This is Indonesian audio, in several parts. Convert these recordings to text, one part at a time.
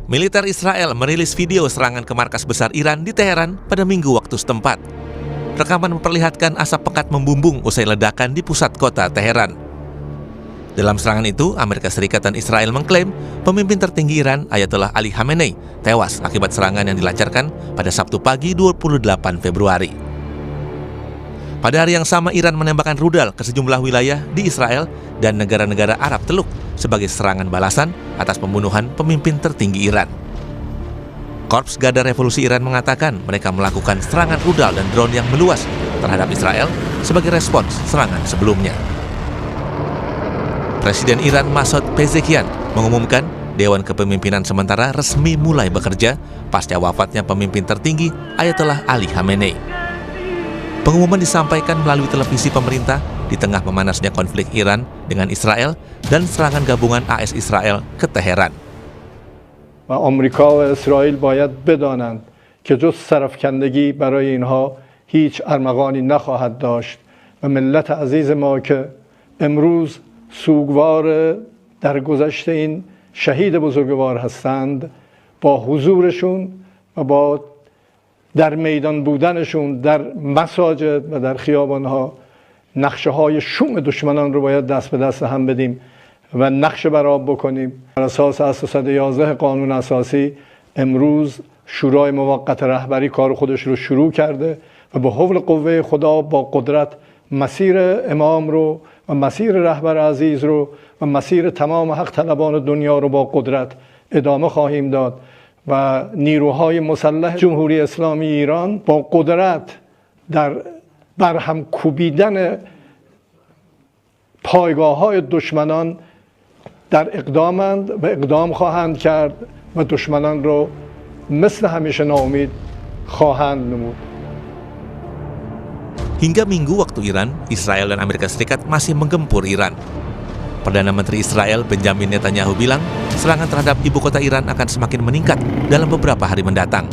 Militer Israel merilis video serangan ke markas besar Iran di Teheran pada Minggu waktu setempat. Rekaman memperlihatkan asap pekat membumbung usai ledakan di pusat kota Teheran. Dalam serangan itu, Amerika Serikat dan Israel mengklaim pemimpin tertinggi Iran, Ayatollah Ali Khamenei, tewas akibat serangan yang dilancarkan pada Sabtu pagi 28 Februari. Pada hari yang sama, Iran menembakkan rudal ke sejumlah wilayah di Israel dan negara-negara Arab Teluk sebagai serangan balasan atas pembunuhan pemimpin tertinggi Iran. Korps Garda Revolusi Iran mengatakan mereka melakukan serangan rudal dan drone yang meluas terhadap Israel sebagai respons serangan sebelumnya. Presiden Iran Masoud Pezeshkian mengumumkan Dewan Kepemimpinan Sementara resmi mulai bekerja pasca wafatnya pemimpin tertinggi Ayatollah Ali Khamenei. Pengumuman disampaikan melalui televisi pemerintah di tengah memanasnya konflik Iran dengan Israel dan serangan gabungan AS Israel ke Teheran. و آمریکا و اسرائیل باید بدانند که جز سرافکندگی برای اینها هیچ ارمغانی نخواهد داشت و ملت عزیز ما که امروز سوگوار درگذشت این شهید بزرگوار هستند با حضورشون و با در میدان بودنشون در مساجد و در خیابانها نقشه های شوم دشمنان رو باید دست به دست هم بدیم و نقشه برآب بکنیم. بر اساس اصل 111 قانون اساسی امروز شورای موقت رهبری کار خودش رو شروع کرده و به حول قوه خدا با قدرت مسیر امام رو و مسیر رهبر عزیز رو و مسیر تمام حق طلبان دنیا رو با قدرت ادامه خواهیم داد و نیروهای مسلح جمهوری اسلامی ایران با قدرت در برهم کوبیدن پایگاه‌های دشمنان در اقدامند و اقدام خواهند کرد و دشمنان رو مثل همیشه ناامید خواهند نمود. Hingga Minggu waktu Iran, Israel dan Amerika Serikat masih menggempur Iran. Perdana Menteri Israel Benjamin Netanyahu bilang serangan terhadap ibu kota Iran akan semakin meningkat dalam beberapa hari mendatang.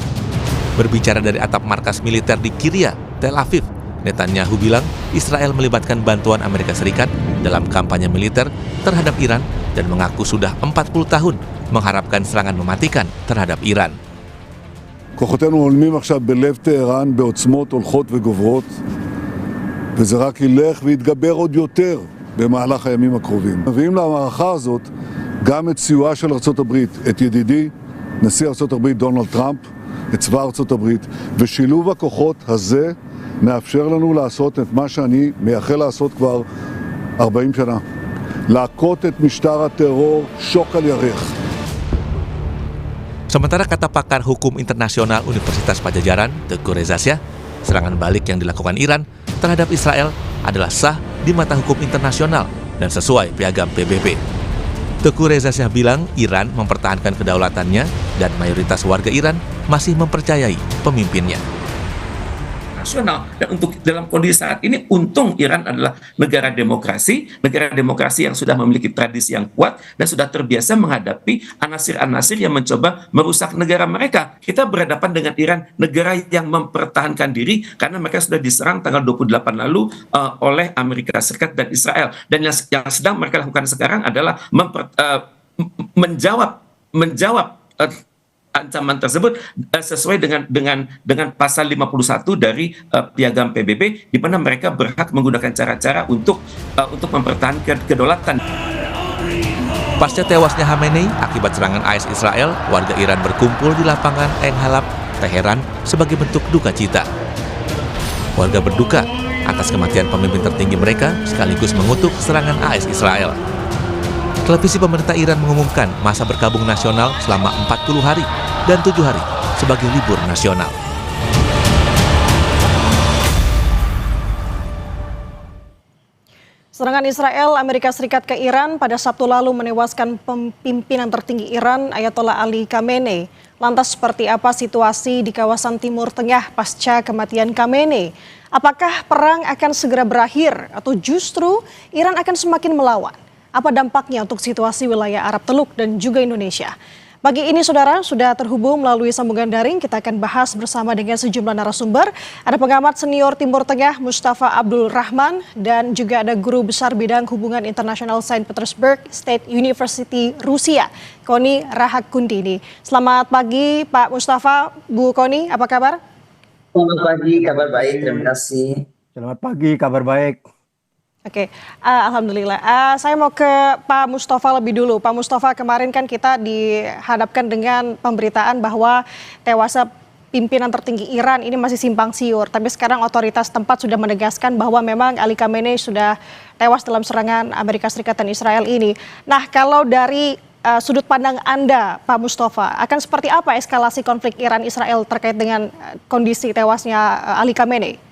Berbicara dari atap markas militer di Kiryat, Tel Aviv, Netanyahu bilang Israel melibatkan bantuan Amerika Serikat dalam kampanye militer terhadap Iran dan mengaku sudah 40 tahun mengharapkan serangan mematikan terhadap Iran. כוחותינו הולמים עכשיו בלב טהרן בעוצמות הולכות וגוברות, וזה רק ילך ויתגבר עוד יותר במהלך הימים הקרובים. מביאים למערכה הזאת גם את סיועה של ארצות הברית, את ידידי נשיא ארצות הברית דונלד טראמפ, את צבא ארצות הברית, ושילוב הכוחות הזה מאפשר לנו לעשות את מה שאני מייחל לעשות כבר 40 שנה. להכות את משטר הטרור שוק על ירך. Sementara kata pakar hukum internasional Universitas Pajajaran, Teguh Reza Shah, serangan balik yang dilakukan Iran terhadap Israel adalah sah di mata hukum internasional dan sesuai piagam PBB. Teguh Reza Shah bilang Iran mempertahankan kedaulatannya dan mayoritas warga Iran masih mempercayai pemimpinnya. Nasional. Dan untuk dalam kondisi saat ini, untung Iran adalah negara demokrasi yang sudah memiliki tradisi yang kuat dan sudah terbiasa menghadapi anasir-anasir yang mencoba merusak negara mereka. Kita berhadapan dengan Iran, negara yang mempertahankan diri karena mereka sudah diserang tanggal 28 lalu oleh Amerika Serikat dan Israel. Dan yang sedang mereka lakukan sekarang adalah menjawab ancaman tersebut sesuai dengan pasal 51 dari piagam PBB, di mana mereka berhak menggunakan cara-cara untuk mempertahankan kedaulatan. Pasca tewasnya Khamenei akibat serangan AS Israel, warga Iran berkumpul di lapangan Ein Halab, Teheran sebagai bentuk duka cita. Warga berduka atas kematian pemimpin tertinggi mereka sekaligus mengutuk serangan AS Israel. Televisi pemerintah Iran mengumumkan masa berkabung nasional selama 40 hari dan 7 hari sebagai libur nasional. Serangan Israel Amerika Serikat ke Iran pada Sabtu lalu menewaskan pimpinan tertinggi Iran Ayatollah Ali Khamenei. Lantas seperti apa situasi di kawasan Timur Tengah pasca kematian Khamenei? Apakah perang akan segera berakhir atau justru Iran akan semakin melawan? Apa dampaknya untuk situasi wilayah Arab Teluk dan juga Indonesia? Pagi ini saudara sudah terhubung melalui sambungan daring. Kita akan bahas bersama dengan sejumlah narasumber. Ada pengamat senior Timur Tengah Mustafa Abdul Rahman dan juga ada guru besar bidang hubungan internasional Saint Petersburg State University Rusia, Koni Rahakundini. Selamat pagi Pak Mustafa, Bu Koni, apa kabar? Selamat pagi, kabar baik, terima kasih. Selamat pagi, kabar baik. Oke, alhamdulillah. Saya mau ke Pak Mustafa lebih dulu. Pak Mustafa, kemarin kan kita dihadapkan dengan pemberitaan bahwa tewasnya pimpinan tertinggi Iran ini masih simpang siur. Tapi sekarang otoritas tempat sudah menegaskan bahwa memang Ali Khamenei sudah tewas dalam serangan Amerika Serikat dan Israel ini. Nah, kalau dari sudut pandang Anda, Pak Mustafa, akan seperti apa eskalasi konflik Iran-Israel terkait dengan kondisi tewasnya Ali Khamenei?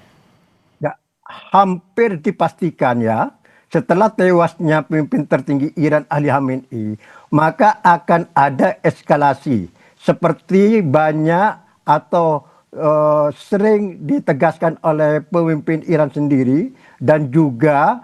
Hampir dipastikan ya, setelah tewasnya pemimpin tertinggi Iran Ali Khamenei, maka akan ada eskalasi seperti banyak atau sering ditegaskan oleh pemimpin Iran sendiri dan juga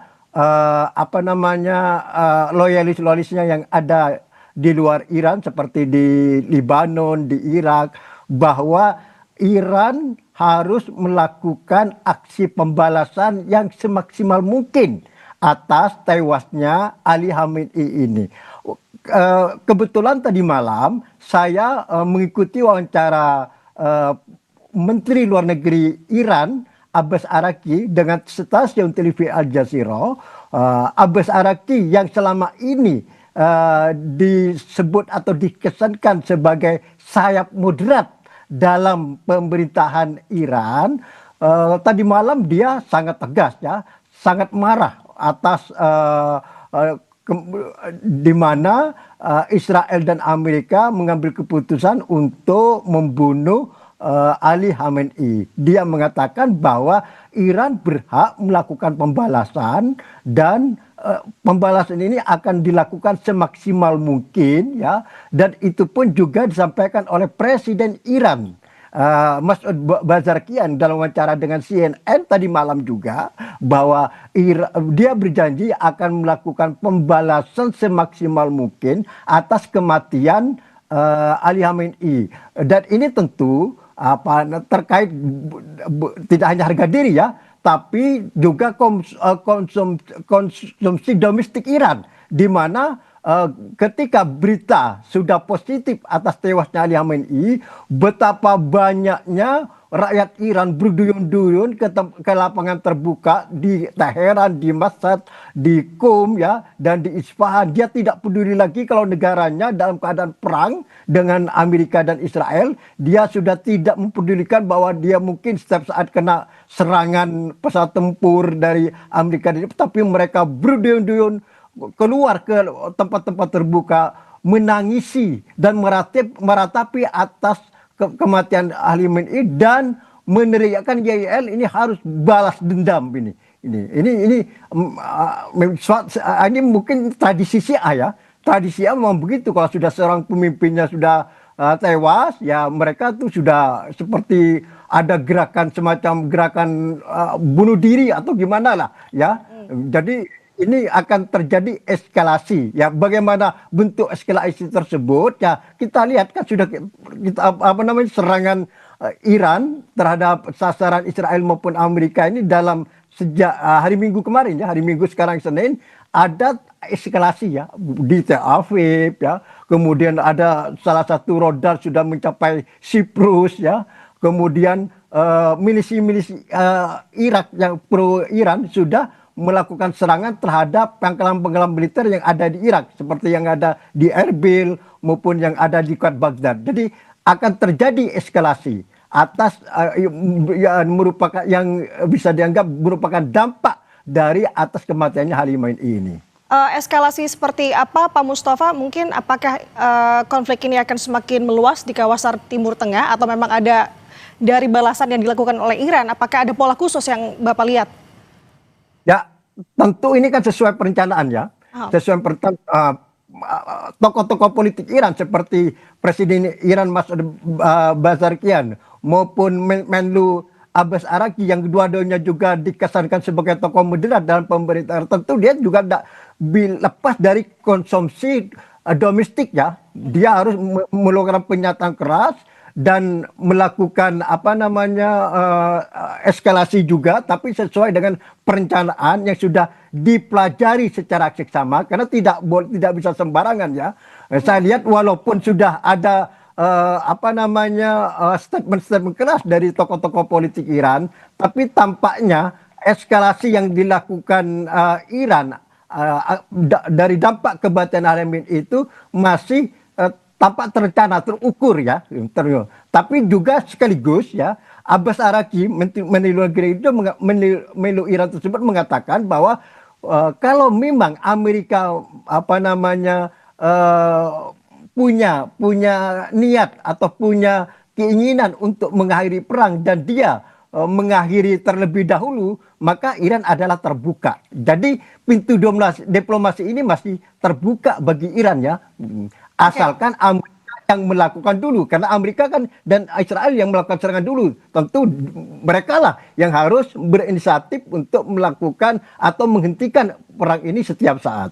loyalis-loyalisnya yang ada di luar Iran seperti di Lebanon, di Irak, bahwa Iran harus melakukan aksi pembalasan yang semaksimal mungkin atas tewasnya Ali Khamenei ini. Kebetulan tadi malam saya mengikuti wawancara Menteri Luar Negeri Iran Abbas Araqchi dengan stasiun televisi Al Jazeera. Abbas Araqchi yang selama ini disebut atau dikesankan sebagai sayap moderat dalam pemerintahan Iran, tadi malam dia sangat tegas ya, sangat marah atas di mana Israel dan Amerika mengambil keputusan untuk membunuh Ali Khamenei. Dia mengatakan bahwa Iran berhak melakukan pembalasan dan pembalasan ini akan dilakukan semaksimal mungkin ya, dan itu pun juga disampaikan oleh Presiden Iran Masoud Pezeshkian dalam wawancara dengan CNN tadi malam juga, bahwa dia berjanji akan melakukan pembalasan semaksimal mungkin atas kematian Ali Khamenei. Dan ini tentu terkait tidak hanya harga diri ya, tapi juga konsumsi domestik Iran, di mana ketika berita sudah positif atas tewasnya Ali Khamenei, betapa banyaknya rakyat Iran berduyun-duyun ke lapangan terbuka di Teheran, di Mashhad, di Qom ya, dan di Isfahan. Dia tidak peduli lagi kalau negaranya dalam keadaan perang dengan Amerika dan Israel. Dia sudah tidak mempedulikan bahwa dia mungkin setiap saat kena serangan pesawat tempur dari Amerika, tapi mereka berduyun-duyun keluar ke tempat-tempat terbuka, menangisi dan meratapi atas kematian Ali Khamenei dan meneriakkan YIL ini harus balas dendam ini mungkin tradisi Syiah ya. Tradisi Syiah memang begitu, kalau sudah seorang pemimpinnya sudah tewas ya, mereka tuh sudah seperti ada gerakan semacam gerakan bunuh diri atau gimana lah ya. Jadi ini akan terjadi eskalasi ya. Bagaimana bentuk eskalasi tersebut ya, kita lihat kan sudah serangan Iran terhadap sasaran Israel maupun Amerika ini dalam sejak hari Minggu kemarin ya, hari Minggu sekarang Senin, ada eskalasi ya di Tel Aviv ya. Kemudian ada salah satu rodar sudah mencapai Siprus ya. Kemudian milisi-milisi Irak yang pro Iran sudah melakukan serangan terhadap pangkalan-pangkalan militer yang ada di Irak, seperti yang ada di Erbil maupun yang ada di Kota Baghdad. Jadi akan terjadi eskalasi atas merupakan yang bisa dianggap merupakan dampak dari atas kematiannya Ali Khamenei ini. Eskalasi seperti apa, Pak Mustafa? Mungkin apakah konflik ini akan semakin meluas di kawasan Timur Tengah, atau memang ada dari balasan yang dilakukan oleh Iran? Apakah ada pola khusus yang Bapak lihat? Ya, tentu ini kan sesuai perencanaan ya. Sesuai tokoh-tokoh politik Iran seperti Presiden Iran Masoud Pezeshkian maupun Menlu Abbas Araqchi yang kedua-duanya juga dikesankan sebagai tokoh moderat dalam pemerintahan. Tentu dia juga tidak lepas dari konsumsi domestik ya. dia harus melakukan pernyataan keras dan melakukan eskalasi juga, tapi sesuai dengan perencanaan yang sudah dipelajari secara seksama, karena tidak bisa sembarangan ya. Saya lihat walaupun sudah ada statement-statement keras dari tokoh-tokoh politik Iran, tapi tampaknya eskalasi yang dilakukan Iran dari dampak kebatinan alamin itu masih tampak terencana, terukur ya. Tapi juga sekaligus ya, Abbas Araqi, Menteri Luar Negeri itu Menlu Iran tersebut mengatakan bahwa kalau memang Amerika punya niat atau punya keinginan untuk mengakhiri perang dan dia mengakhiri terlebih dahulu, maka Iran adalah terbuka. Jadi pintu diplomasi ini masih terbuka bagi Iran ya. Asalkan Amerika yang melakukan dulu, karena Amerika kan dan Israel yang melakukan serangan dulu. Tentu mereka lah yang harus berinisiatif untuk melakukan atau menghentikan perang ini setiap saat.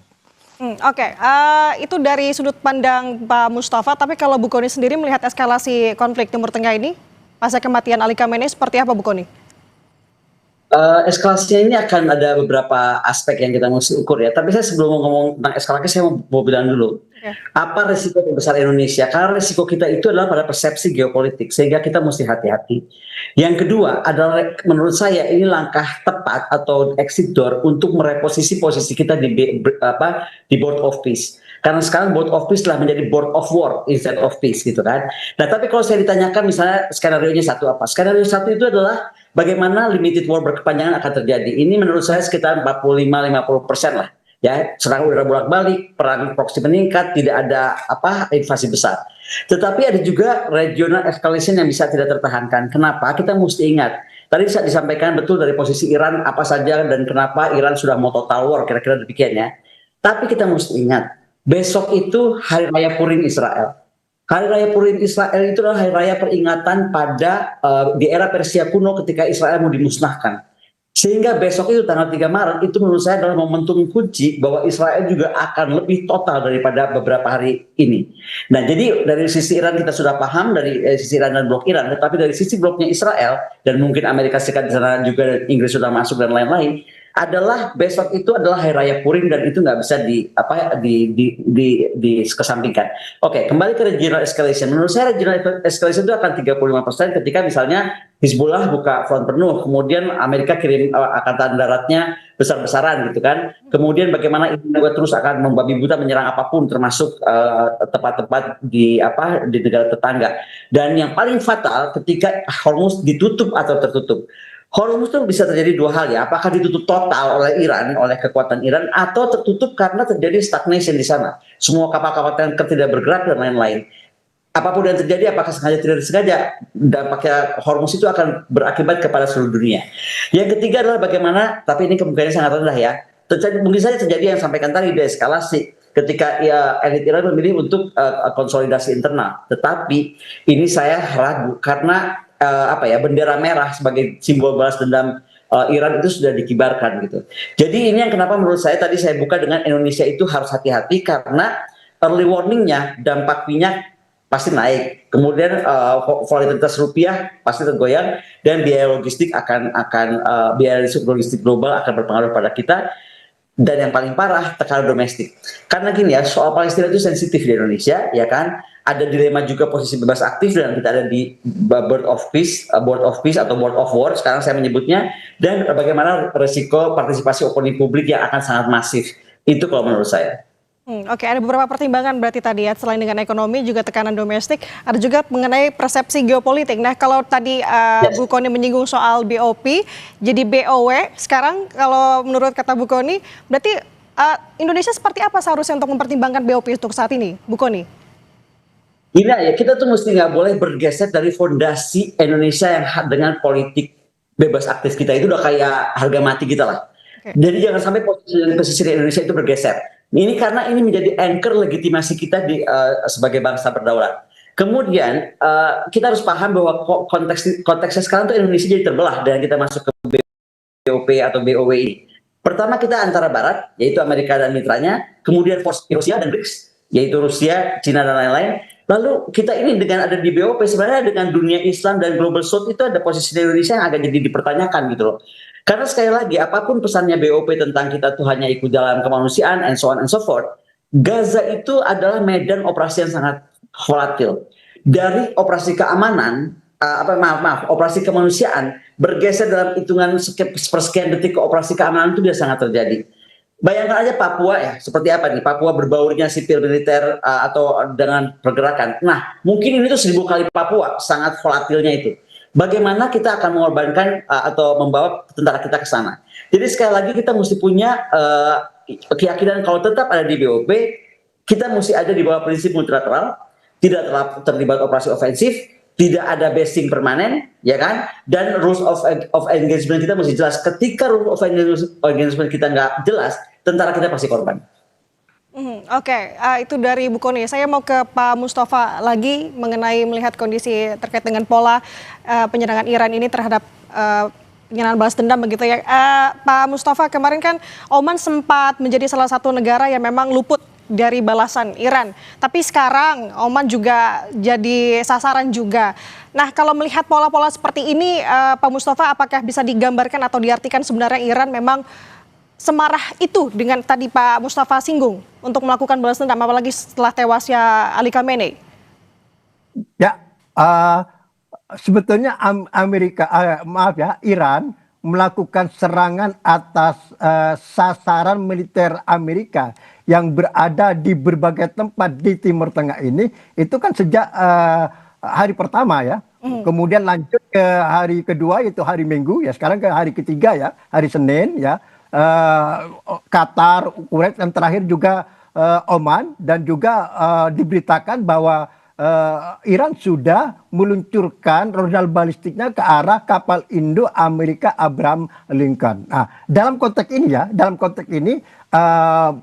Oke, itu dari sudut pandang Pak Mustafa, tapi kalau Bu Kony sendiri melihat eskalasi konflik Timur Tengah ini, pasca kematian Ali Khamenei, seperti apa Bu Kony? Eskalasinya ini akan ada beberapa aspek yang kita mesti ukur ya. Tapi saya sebelum ngomong tentang eskalasi, saya mau bilang dulu. Apa resiko terbesar Indonesia? Karena resiko kita itu adalah pada persepsi geopolitik, sehingga kita mesti hati-hati. Yang kedua adalah menurut saya ini langkah tepat atau exit door untuk mereposisi posisi kita di board of peace. Karena sekarang board of peace telah menjadi board of war instead of peace gitu kan. Nah tapi kalau saya ditanyakan misalnya skenario-nya satu apa? Skenario satu itu adalah bagaimana limited war berkepanjangan akan terjadi. Ini menurut saya sekitar 45-50% lah. Ya, serangan udara bolak-balik, perang proksi meningkat, tidak ada invasi besar. Tetapi ada juga regional escalation yang bisa tidak tertahankan. Kenapa? Kita mesti ingat. Tadi disampaikan betul dari posisi Iran apa saja dan kenapa Iran sudah mau total war, kira-kira demikian ya. Tapi kita mesti ingat, besok itu Hari Raya Purim Israel. Hari Raya Purim Israel itu adalah hari raya peringatan pada di era Persia kuno ketika Israel mau dimusnahkan. Sehingga besok itu tanggal 3 Maret itu menurut saya adalah momentum kunci bahwa Israel juga akan lebih total daripada beberapa hari ini. Nah jadi dari sisi Iran kita sudah paham, dari sisi Iran dan blok Iran, tetapi dari sisi bloknya Israel dan mungkin Amerika Serikat di sana juga dan Inggris sudah masuk dan lain-lain, adalah besok itu adalah Hari Raya Purim dan itu nggak bisa dikesampingkan. Oke, kembali ke regional escalation. Menurut saya regional escalation itu akan 35% ketika misalnya Hizbullah buka front penuh, kemudian Amerika kirim angkatan daratnya besar-besaran gitu kan. Kemudian bagaimana Indonesia terus akan membabi buta menyerang apapun termasuk tempat-tempat di negara tetangga. Dan yang paling fatal ketika Hormuz ditutup atau tertutup. Hormuz itu bisa terjadi dua hal ya, apakah ditutup total oleh Iran, oleh kekuatan Iran, atau tertutup karena terjadi stagnation di sana. Semua kapal-kapal tanker tidak bergerak dan lain-lain. Apapun yang terjadi, apakah sengaja tidak disengaja, dampaknya Hormuz itu akan berakibat kepada seluruh dunia. Yang ketiga adalah bagaimana, tapi ini kemungkinannya sangat rendah ya, mungkin saja terjadi yang sampaikan tadi, deeskalasi. Ketika elit Iran memilih untuk konsolidasi internal. Tetapi ini saya ragu karena bendera merah sebagai simbol balas dendam Iran itu sudah dikibarkan gitu. Jadi ini yang kenapa menurut saya tadi saya buka dengan Indonesia itu harus hati-hati karena early warningnya dampak minyak pasti naik, kemudian volatilitas rupiah pasti tergoyang dan biaya logistik biaya logistik global akan berpengaruh pada kita. Dan yang paling parah tekanan domestik. Karena gini ya, soal Palestina itu sensitif di Indonesia, ya kan? Ada dilema juga posisi bebas aktif dan kita ada di board of peace atau board of war sekarang saya menyebutnya, dan bagaimana resiko partisipasi opini publik yang akan sangat masif. Itu kalau menurut saya. Oke, ada beberapa pertimbangan berarti tadi ya, selain dengan ekonomi juga tekanan domestik, ada juga mengenai persepsi geopolitik. Nah kalau tadi Bu Kony menyinggung soal BOP, jadi BOW, sekarang kalau menurut kata Bu Kony, berarti Indonesia seperti apa seharusnya untuk mempertimbangkan BOP untuk saat ini, Bu Kony? Gila ya, kita tuh mesti nggak boleh bergeser dari fondasi Indonesia yang dengan politik bebas aktif kita, itu udah kayak harga mati kita lah. Jadi jangan sampai posisi Indonesia itu bergeser. Ini karena ini menjadi anchor legitimasi kita sebagai bangsa berdaulat. Kemudian kita harus paham bahwa konteksnya sekarang tuh Indonesia jadi terbelah dan kita masuk ke BOP atau BOW ini. Pertama kita antara Barat, yaitu Amerika dan mitranya, kemudian Rusia dan BRICS, yaitu Rusia, Cina dan lain-lain. Lalu kita ini dengan ada di BOP sebenarnya dengan dunia Islam dan Global South itu ada posisi Indonesia yang agak jadi dipertanyakan gitu loh. Karena sekali lagi apapun pesannya BOP tentang kita tuh hanya ikut jalan kemanusiaan and so on and so forth, Gaza itu adalah medan operasi yang sangat volatil. Dari operasi keamanan, operasi kemanusiaan bergeser dalam hitungan sepersekian detik ke operasi keamanan itu dia sangat terjadi. Bayangkan aja Papua ya, seperti apa nih? Papua berbaurnya sipil militer atau dengan pergerakan. Nah, mungkin ini tuh 1000 kali Papua, sangat volatilnya itu. Bagaimana kita akan mengorbankan atau membawa tentara kita ke sana? Jadi sekali lagi kita mesti punya keyakinan kalau tetap ada di BOP, kita mesti ada di bawah prinsip multilateral, tidak terlibat operasi ofensif, tidak ada basing permanen, ya kan? Dan rules of engagement kita mesti jelas. Ketika rules of engagement kita nggak jelas, tentara kita pasti korban. Oke, itu dari Bu Kony. Saya mau ke Pak Mustafa lagi mengenai melihat kondisi terkait dengan pola penyerangan Iran ini terhadap penyerangan balas dendam begitu ya. Pak Mustafa, kemarin kan Oman sempat menjadi salah satu negara yang memang luput dari balasan Iran. Tapi sekarang Oman juga jadi sasaran juga. Nah, kalau melihat pola-pola seperti ini, Pak Mustafa, apakah bisa digambarkan atau diartikan sebenarnya Iran memang semarah itu dengan tadi Pak Mustafa singgung untuk melakukan balas dendam, apalagi setelah tewasnya Ali Khamenei? Ya, sebetulnya Iran melakukan serangan atas sasaran militer Amerika yang berada di berbagai tempat di Timur Tengah ini, itu kan sejak hari pertama ya, kemudian lanjut ke hari kedua yaitu hari Minggu ya, sekarang ke hari ketiga ya, hari Senin ya, Qatar, Kuwait, dan terakhir juga Oman, dan juga diberitakan bahwa Iran sudah meluncurkan rudal balistiknya ke arah kapal Indo Amerika Abraham Lincoln. Nah, dalam konteks ini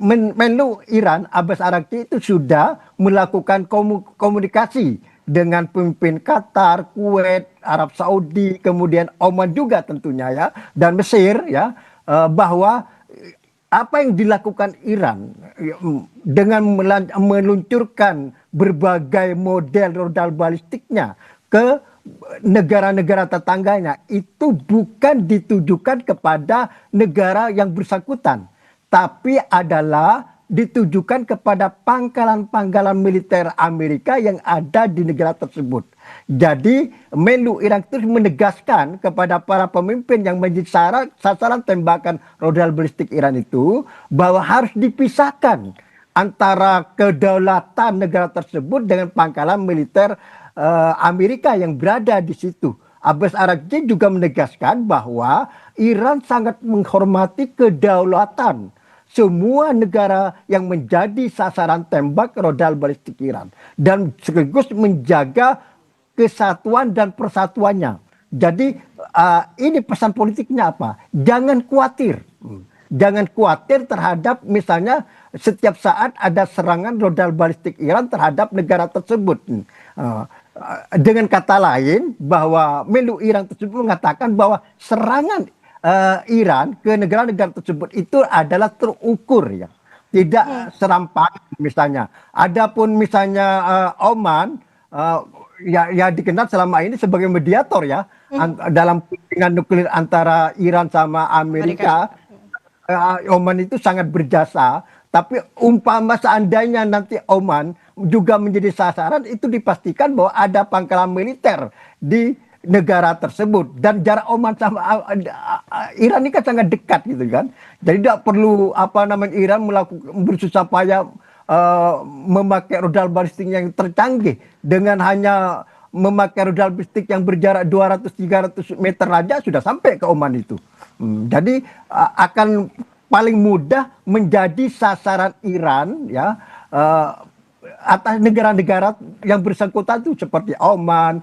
Menlu Iran Abbas Araghchi itu sudah melakukan komunikasi dengan pemimpin Qatar, Kuwait, Arab Saudi, kemudian Oman juga tentunya ya, dan Mesir ya, bahwa apa yang dilakukan Iran dengan meluncurkan berbagai model rudal balistiknya ke negara-negara tetangganya itu bukan ditujukan kepada negara yang bersangkutan, tapi adalah ditujukan kepada pangkalan-pangkalan militer Amerika yang ada di negara tersebut. Jadi Menlu Iran terus menegaskan kepada para pemimpin yang menjadi sasaran tembakan rudal balistik Iran itu bahwa harus dipisahkan antara kedaulatan negara tersebut dengan pangkalan militer Amerika yang berada di situ. Abbas Araghchi juga menegaskan bahwa Iran sangat menghormati kedaulatan semua negara yang menjadi sasaran tembak rudal balistik Iran dan sekaligus menjaga kesatuan dan persatuannya. Jadi ini pesan politiknya apa? Jangan khawatir. Jangan khawatir terhadap misalnya setiap saat ada serangan rudal balistik Iran terhadap negara tersebut. Dengan kata lain bahwa Menlu Iran tersebut mengatakan bahwa serangan Iran ke negara-negara tersebut itu adalah terukur ya, tidak serampangan misalnya. Adapun misalnya Oman ya dikenal selama ini sebagai mediator ya dalam perundingan nuklir antara Iran sama Amerika. Oman itu sangat berjasa, tapi umpama seandainya nanti Oman juga menjadi sasaran, itu dipastikan bahwa ada pangkalan militer di negara tersebut, dan jarak Oman sama Iran ini kan sangat dekat gitu kan. Jadi tidak perlu Iran bersusah payah memakai rudal balistik yang tercanggih, dengan hanya memakai rudal balistik yang berjarak 200-300 meter saja sudah sampai ke Oman itu. Jadi akan paling mudah menjadi sasaran Iran ya atas negara-negara yang bersangkutan itu seperti Oman,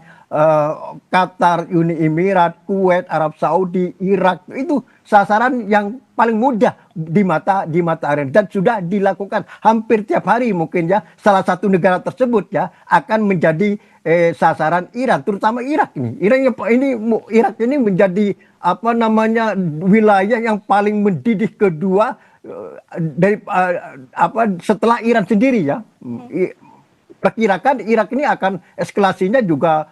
Qatar, Uni Emirat, Kuwait, Arab Saudi, Irak, itu sasaran yang paling mudah di mata Iran, dan sudah dilakukan hampir tiap hari mungkin ya. Salah satu negara tersebut ya akan menjadi sasaran Iran, terutama Irak ini. Irak ini menjadi wilayah yang paling mendidih kedua setelah Iran sendiri ya. Perkirakan Irak ini akan eskalasinya juga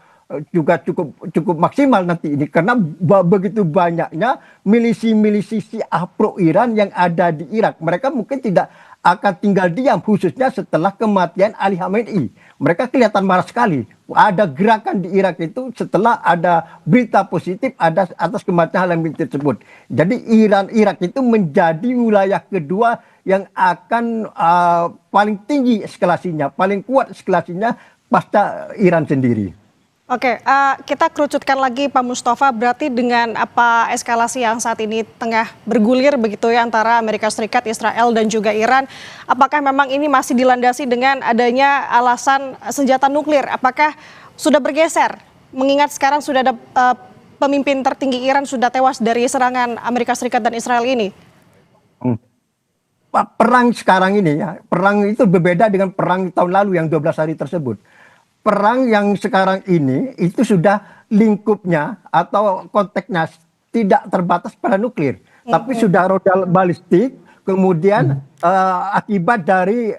cukup maksimal nanti ini karena begitu banyaknya milisi-milisi Syiah pro Iran yang ada di Irak. Mereka mungkin tidak akan tinggal diam khususnya setelah kematian Ali Khamenei. Mereka kelihatan marah sekali. Ada gerakan di Irak itu setelah ada berita positif atas kematian Khamenei tersebut. Jadi Irak itu menjadi wilayah kedua yang akan paling tinggi eskalasinya, paling kuat eskalasinya pasca Iran sendiri. Oke, kita kerucutkan lagi Pak Mustafa, berarti dengan apa eskalasi yang saat ini tengah bergulir begitu ya antara Amerika Serikat, Israel dan juga Iran, apakah memang ini masih dilandasi dengan adanya alasan senjata nuklir? Apakah sudah bergeser? Mengingat sekarang sudah ada pemimpin tertinggi Iran sudah tewas dari serangan Amerika Serikat dan Israel ini. Perang sekarang ini ya, perang itu berbeda dengan perang tahun lalu yang 12 hari tersebut. Perang yang sekarang ini itu sudah lingkupnya atau konteksnya tidak terbatas pada nuklir, tapi sudah rudal balistik. Kemudian akibat dari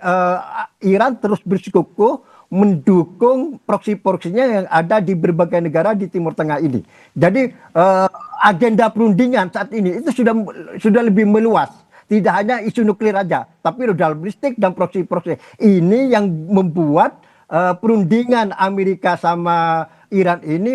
Iran terus bersikukuh mendukung proksi-proksinya yang ada di berbagai negara di Timur Tengah ini. Jadi agenda perundingan saat ini itu sudah lebih meluas. Tidak hanya isu nuklir aja, tapi rudal balistik dan proksi-proksi. Ini yang membuat perundingan Amerika sama Iran ini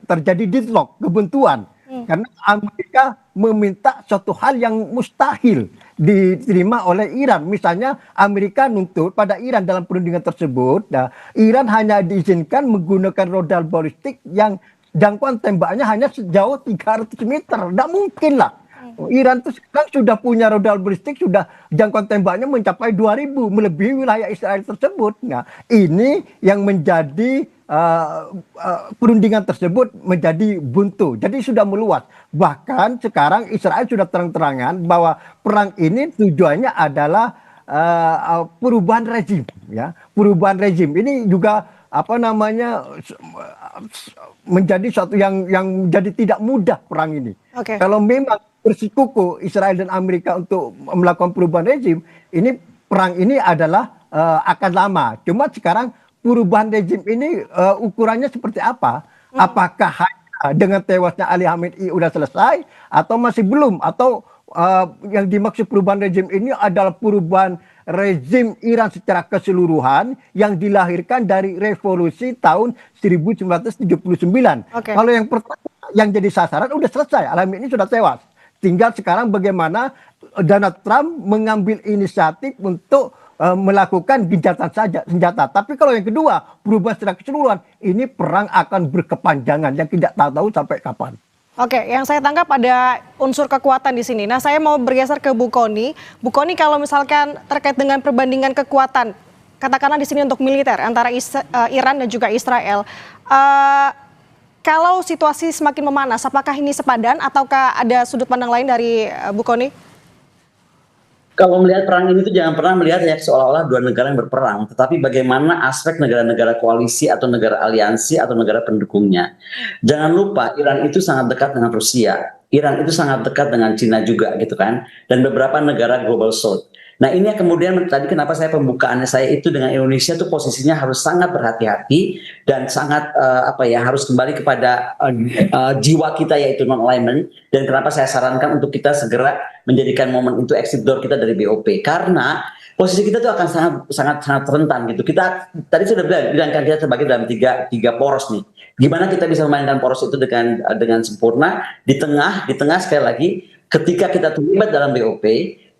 terjadi deadlock, kebuntuan. Karena Amerika meminta suatu hal yang mustahil diterima oleh Iran. Misalnya Amerika nuntut pada Iran dalam perundingan tersebut, Iran hanya diizinkan menggunakan rudal balistik yang jangkauan tembaknya hanya sejauh 300 meter. Tidak mungkin lah. Iran itu sekarang sudah punya rudal balistik, sudah jangkauan tembaknya mencapai 2000, melebihi wilayah Israel tersebut. Nah, ini yang menjadi perundingan tersebut menjadi buntu. Jadi sudah meluas. Bahkan sekarang Israel sudah terang-terangan bahwa perang ini tujuannya adalah perubahan rezim, ya. Perubahan rezim ini juga menjadi suatu yang menjadi tidak mudah perang ini. Okay. Kalau memang bersikukuh Israel dan Amerika untuk melakukan perubahan rezim, ini perang ini adalah akan lama. Cuma sekarang perubahan rezim ini ukurannya seperti apa? Apakah hanya dengan tewasnya Ali Khamenei sudah selesai atau masih belum? Atau yang dimaksud perubahan rezim ini adalah perubahan rezim Iran secara keseluruhan yang dilahirkan dari revolusi tahun 1979. Okay. Kalau yang pertama yang jadi sasaran udah selesai, Ali Khamenei sudah tewas. Tinggal sekarang bagaimana Donald Trump mengambil inisiatif untuk melakukan gencatan senjata. Tapi kalau yang kedua, perubahan secara keseluruhan, ini perang akan berkepanjangan yang tidak tahu sampai kapan. Oke, yang saya tangkap ada unsur kekuatan di sini. Nah, saya mau bergeser ke Bu Kony. Bu Kony, kalau misalkan terkait dengan perbandingan kekuatan, katakanlah di sini untuk militer antara Iran dan juga Israel, kalau situasi semakin memanas, apakah ini sepadan ataukah ada sudut pandang lain dari Bu Kony? Kalau melihat perang ini tuh jangan pernah melihat ya seolah-olah dua negara yang berperang, tetapi bagaimana aspek negara-negara koalisi atau negara aliansi atau negara pendukungnya. Jangan lupa Iran itu sangat dekat dengan Rusia, Iran itu sangat dekat dengan Cina juga gitu kan, dan beberapa negara Global South. Nah ini yang kemudian tadi kenapa saya pembukaannya saya itu dengan Indonesia tuh posisinya harus sangat berhati-hati dan sangat harus kembali kepada jiwa kita yaitu non-alignment, dan kenapa saya sarankan untuk kita segera menjadikan momen itu exit door kita dari BOP karena posisi kita tuh akan sangat rentan gitu. Kita tadi sudah bilang kan kita terbagi dalam tiga poros nih. Gimana kita bisa memainkan poros itu dengan sempurna di tengah sekali lagi ketika kita terlibat dalam BOP.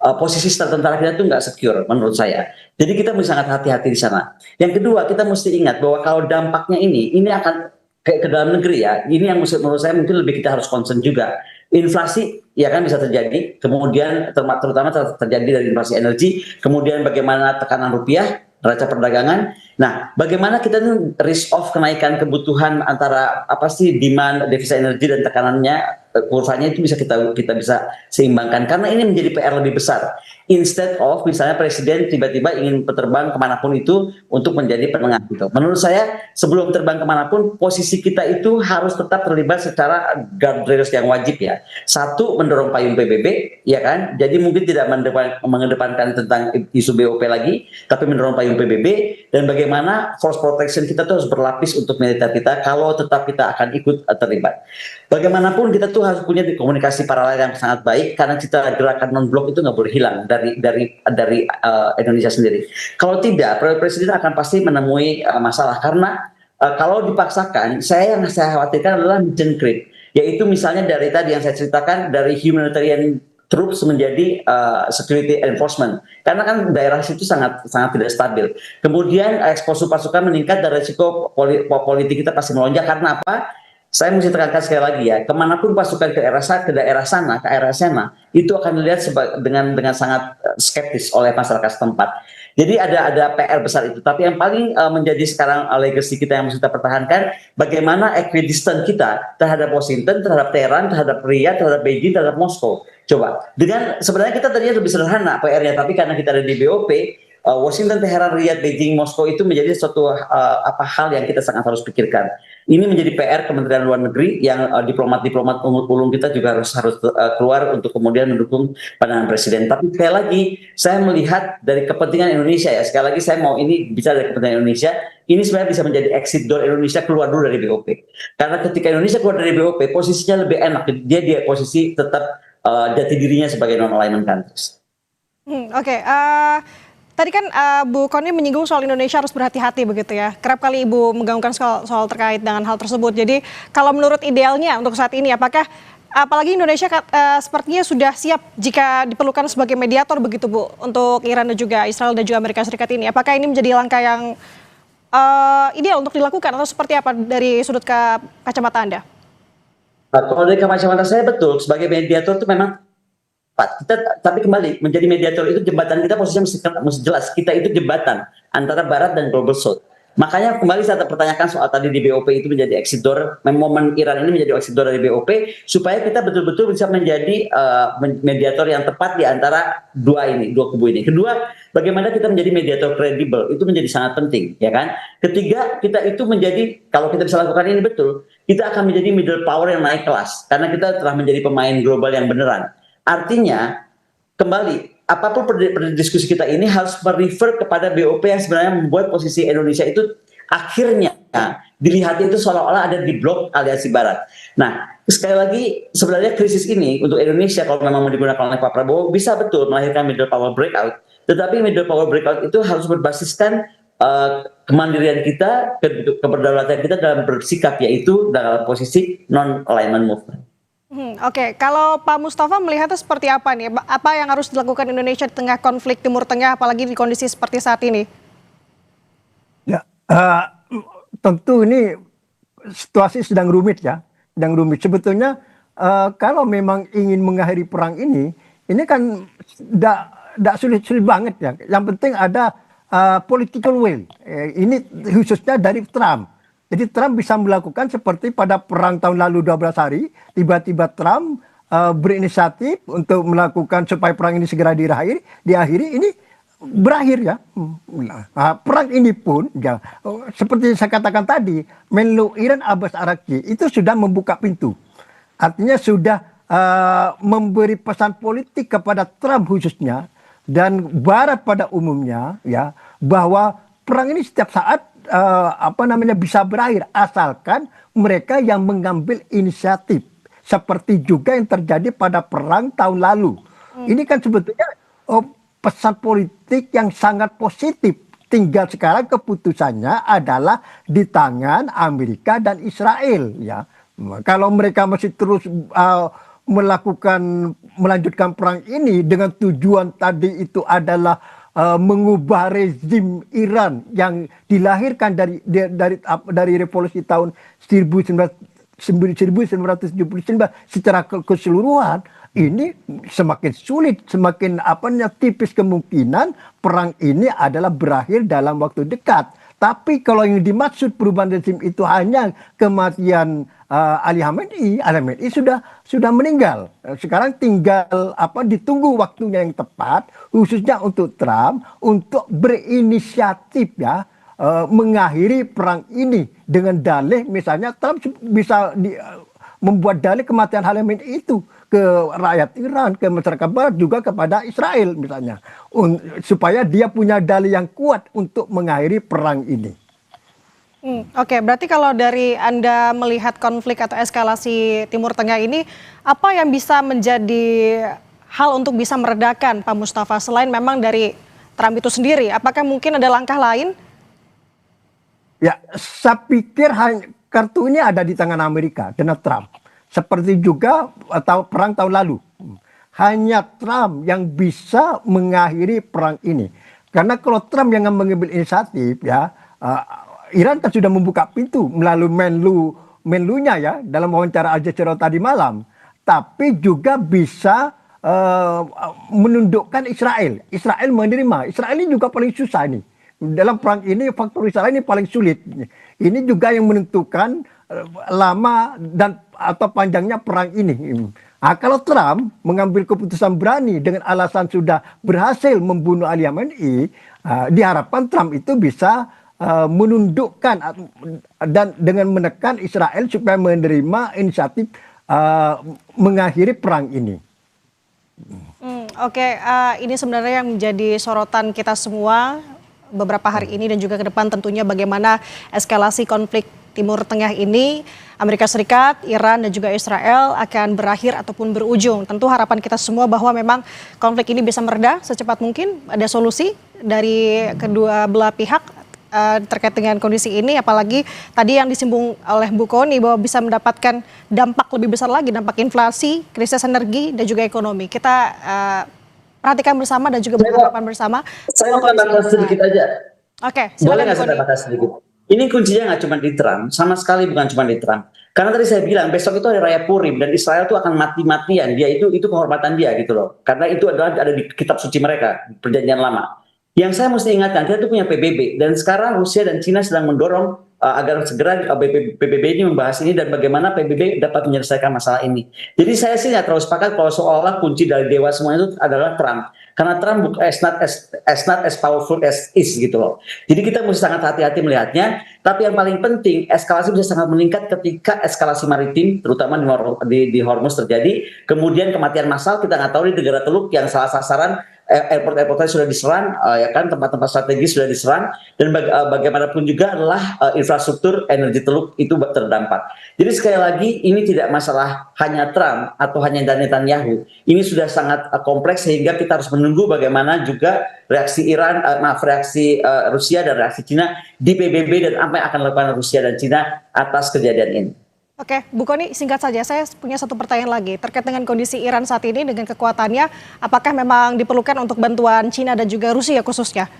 Posisi tentara kita itu nggak secure menurut saya. Jadi kita mesti sangat hati-hati di sana. Yang kedua, kita mesti ingat bahwa kalau dampaknya ini akan ke dalam negeri ya. Ini yang menurut saya mungkin lebih kita harus concern juga. Inflasi ya kan bisa terjadi, kemudian terutama terjadi dari inflasi energi, kemudian bagaimana tekanan rupiah, neraca perdagangan. Nah, bagaimana kita risk off kenaikan kebutuhan antara demand devisa energi dan tekanannya kurvanya itu bisa kita bisa seimbangkan, karena ini menjadi PR lebih besar. Instead of misalnya presiden tiba-tiba ingin terbang kemanapun itu untuk menjadi penengah gitu. Menurut saya sebelum terbang kemanapun, posisi kita itu harus tetap terlibat secara guardrails yang wajib ya. Satu, mendorong payung PBB, ya kan. Jadi mungkin tidak mengedepankan tentang isu BOP lagi, tapi mendorong payung PBB, dan bagaimana force protection kita tuh harus berlapis untuk militer kita kalau tetap kita akan ikut terlibat. Bagaimanapun kita tuh harus punya komunikasi paralel yang sangat baik, karena kita gerakan non-blok itu nggak boleh hilang dari Indonesia sendiri. Kalau tidak, presiden akan pasti menemui masalah, karena kalau dipaksakan, yang saya khawatirkan adalah mission creep, yaitu misalnya dari tadi yang saya ceritakan, dari humanitarian troops menjadi security enforcement, karena kan daerah situ sangat tidak stabil. Kemudian eksposur pasukan meningkat dan resiko politik kita pasti melonjak. Karena apa? Saya mesti tekankan sekali lagi ya, kemanapun pasukan ke daerah sana, ke area sana, itu akan dilihat dengan sangat skeptis oleh masyarakat setempat. Jadi ada PR besar itu. Tapi yang paling menjadi sekarang legacy kita yang mesti kita pertahankan, bagaimana equidistant kita terhadap Washington, terhadap Teheran, terhadap Riyadh, terhadap Beijing, terhadap Moskow. Coba, dengan sebenarnya kita tadinya lebih sederhana PR-nya, tapi karena kita ada di BOP, Washington, Teheran, Riyadh, Beijing, Moskow itu menjadi suatu hal yang kita sangat harus pikirkan. Ini menjadi PR Kementerian Luar Negeri yang diplomat-diplomat ulung kita juga harus keluar untuk kemudian mendukung pandangan presiden. Tapi sekali lagi saya melihat dari kepentingan Indonesia ya. Sekali lagi saya mau ini bicara dari kepentingan Indonesia. Ini sebenarnya bisa menjadi exit door Indonesia keluar dulu dari BOP. Karena ketika Indonesia keluar dari BOP, posisinya lebih enak. Dia posisi tetap jati dirinya sebagai non-alignment countries. Oke. Tadi kan Bu Kony menyinggung soal Indonesia harus berhati-hati begitu ya. Kerap kali Ibu menggaungkan soal terkait dengan hal tersebut. Jadi kalau menurut idealnya untuk saat ini, apalagi Indonesia sepertinya sudah siap jika diperlukan sebagai mediator begitu Bu, untuk Iran dan juga Israel dan juga Amerika Serikat ini. Apakah ini menjadi langkah yang ideal untuk dilakukan atau seperti apa dari sudut kacamata Anda? Kalau dari kacamata saya betul, sebagai mediator itu memang tapi kembali menjadi mediator itu jembatan kita posisinya mesti jelas. Kita itu jembatan antara Barat dan Global South. Makanya kembali saya pertanyakan soal tadi di BOP itu menjadi exit door, momen Iran ini menjadi exit door dari BOP, supaya kita betul-betul bisa menjadi mediator yang tepat di antara dua kubu ini. Kedua, bagaimana kita menjadi mediator kredibel, itu menjadi sangat penting, ya kan? Ketiga, kita itu menjadi, kalau kita bisa lakukan ini betul, kita akan menjadi middle power yang naik kelas, karena kita telah menjadi pemain global yang beneran. Artinya, kembali, apapun diskusi kita ini harus merefer kepada BOP yang sebenarnya membuat posisi Indonesia itu akhirnya dilihat itu seolah-olah ada di blok aliansi Barat. Nah, sekali lagi, sebenarnya krisis ini untuk Indonesia kalau memang mau digunakan oleh Pak Prabowo, bisa betul melahirkan middle power breakout. Tetapi middle power breakout itu harus berbasiskan kemandirian kita, keberdaulatan kita dalam bersikap, yaitu dalam posisi non-alignment movement. Oke, kalau Pak Mustafa melihatnya seperti apa nih? Apa yang harus dilakukan Indonesia di tengah konflik Timur Tengah, apalagi di kondisi seperti saat ini? Ya, tentu ini situasi sedang rumit ya, sedang rumit. Sebetulnya kalau memang ingin mengakhiri perang ini kan tidak sulit-sulit banget ya. Yang penting ada political will. Ini khususnya dari Trump. Jadi Trump bisa melakukan seperti pada perang tahun lalu 12 hari, tiba-tiba Trump berinisiatif untuk melakukan supaya perang ini segera diakhiri, ini berakhir ya. Nah, perang ini pun ya, seperti saya katakan tadi, Menlu Iran Abbas Araghchi itu sudah membuka pintu. Artinya sudah memberi pesan politik kepada Trump khususnya dan Barat pada umumnya ya, bahwa perang ini setiap saat bisa berakhir asalkan mereka yang mengambil inisiatif, seperti juga yang terjadi pada perang tahun lalu. Ini kan sebetulnya pesan politik yang sangat positif. Tinggal sekarang keputusannya adalah di tangan Amerika dan Israel ya. Kalau mereka masih terus melanjutkan perang ini dengan tujuan tadi itu adalah mengubah rezim Iran yang dilahirkan dari revolusi tahun 1979 secara keseluruhan, ini semakin sulit, semakin tipis kemungkinan perang ini adalah berakhir dalam waktu dekat. Tapi kalau yang dimaksud perubahan rezim itu hanya kematian Ali Khamenei sudah meninggal. Sekarang tinggal ditunggu waktunya yang tepat, khususnya untuk Trump untuk berinisiatif ya. Mengakhiri perang ini dengan dalih misalnya Trump bisa membuat dalih kematian Khamenei itu ke rakyat Iran, ke masyarakat Barat, juga kepada Israel misalnya, supaya dia punya dalih yang kuat untuk mengakhiri perang ini. Oke, berarti kalau dari Anda melihat konflik atau eskalasi Timur Tengah ini, apa yang bisa menjadi hal untuk bisa meredakan, Pak Mustafa, selain memang dari Trump itu sendiri? Apakah mungkin ada langkah lain? Ya, saya pikir kartu ini ada di tangan Amerika, Donald Trump. Seperti juga perang tahun lalu. Hanya Trump yang bisa mengakhiri perang ini. Karena kalau Trump yang mengambil inisiatif, ya, Iran kan sudah membuka pintu melalui menlunya ya, dalam wawancara Al Jazeera tadi malam. Tapi juga bisa menundukkan Israel. Israel menerima. Israel ini juga paling susah nih. Dalam perang ini faktor Israel ini paling sulit. Ini juga yang menentukan lama dan atau panjangnya perang ini. Nah, kalau Trump mengambil keputusan berani dengan alasan sudah berhasil membunuh Ali Khamenei, diharapkan Trump itu bisa menundukkan dan dengan menekan Israel supaya menerima inisiatif mengakhiri perang ini. Oke, ini sebenarnya yang menjadi sorotan kita semua beberapa hari ini dan juga ke depan tentunya bagaimana eskalasi konflik Timur Tengah ini, Amerika Serikat, Iran dan juga Israel akan berakhir ataupun berujung. Tentu harapan kita semua bahwa memang konflik ini bisa mereda secepat mungkin, ada solusi dari kedua belah pihak terkait dengan kondisi ini, apalagi tadi yang disinggung oleh Bu Kony bahwa bisa mendapatkan dampak lebih besar lagi, dampak inflasi, krisis energi dan juga ekonomi. Kita perhatikan bersama dan juga berharapan bersama. Saya mau tambahkan sedikit aja. Oke, boleh silakan. nggak saya tambahkan sedikit? Ini kuncinya nggak cuma di Trump, sama sekali bukan cuma di Trump. Karena tadi saya bilang besok itu hari Raya Purim dan Israel itu akan mati-matian. Dia itu kehormatan dia gitu loh. Karena itu adalah ada di kitab suci mereka, Perjanjian Lama. Yang saya mesti ingatkan, kita itu punya PBB dan sekarang Rusia dan Cina sedang mendorong agar segera PBB ini membahas ini dan bagaimana PBB dapat menyelesaikan masalah ini. Jadi saya sih nggak terlalu sepakat kalau seolah-olah kunci dari dewa semua itu adalah Trump. Karena Trump is not as powerful as is gitu loh. Jadi kita mesti sangat hati-hati melihatnya. Tapi yang paling penting, eskalasi bisa sangat meningkat ketika eskalasi maritim, terutama di Hormuz terjadi. Kemudian kematian massal, kita nggak tahu di negara Teluk yang salah sasaran, airport-airportnya sudah diserang, ya kan, tempat-tempat strategis sudah diserang, dan bagaimanapun juga adalah infrastruktur energi Teluk itu terdampak. Jadi sekali lagi ini tidak masalah hanya Trump atau hanya Netanyahu. Ini sudah sangat kompleks sehingga kita harus menunggu bagaimana juga reaksi Rusia dan reaksi Cina di PBB dan apa yang akan dilakukan Rusia dan Cina atas kejadian ini. Oke, Bu Kony, singkat saja, saya punya satu pertanyaan lagi terkait dengan kondisi Iran saat ini dengan kekuatannya, apakah memang diperlukan untuk bantuan Cina dan juga Rusia khususnya?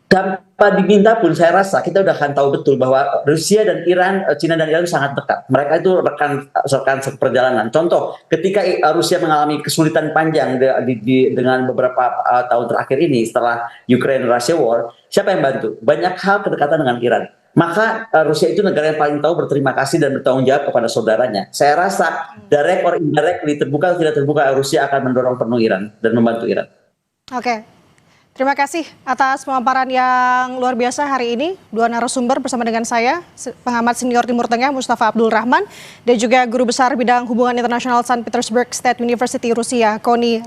Tanpa diminta pun saya rasa kita udah akan tahu betul bahwa Rusia dan Iran, Cina dan Iran sangat dekat. Mereka itu rekan seperjalanan. Contoh, ketika Rusia mengalami kesulitan panjang dengan beberapa tahun terakhir ini setelah Ukraine-Russia War, siapa yang bantu? Banyak hal kedekatan dengan Iran. Maka Rusia itu negara yang paling tahu berterima kasih dan bertanggung jawab kepada saudaranya. Saya rasa direct or indirectly, terbuka atau tidak terbuka, Rusia akan mendorong penuh Iran dan membantu Iran. Oke, terima kasih atas pemaparan yang luar biasa hari ini. Dua narasumber bersama dengan saya, pengamat senior Timur Tengah Mustafa Abdul Rahman dan juga guru besar bidang hubungan internasional St. Petersburg State University Rusia, Kony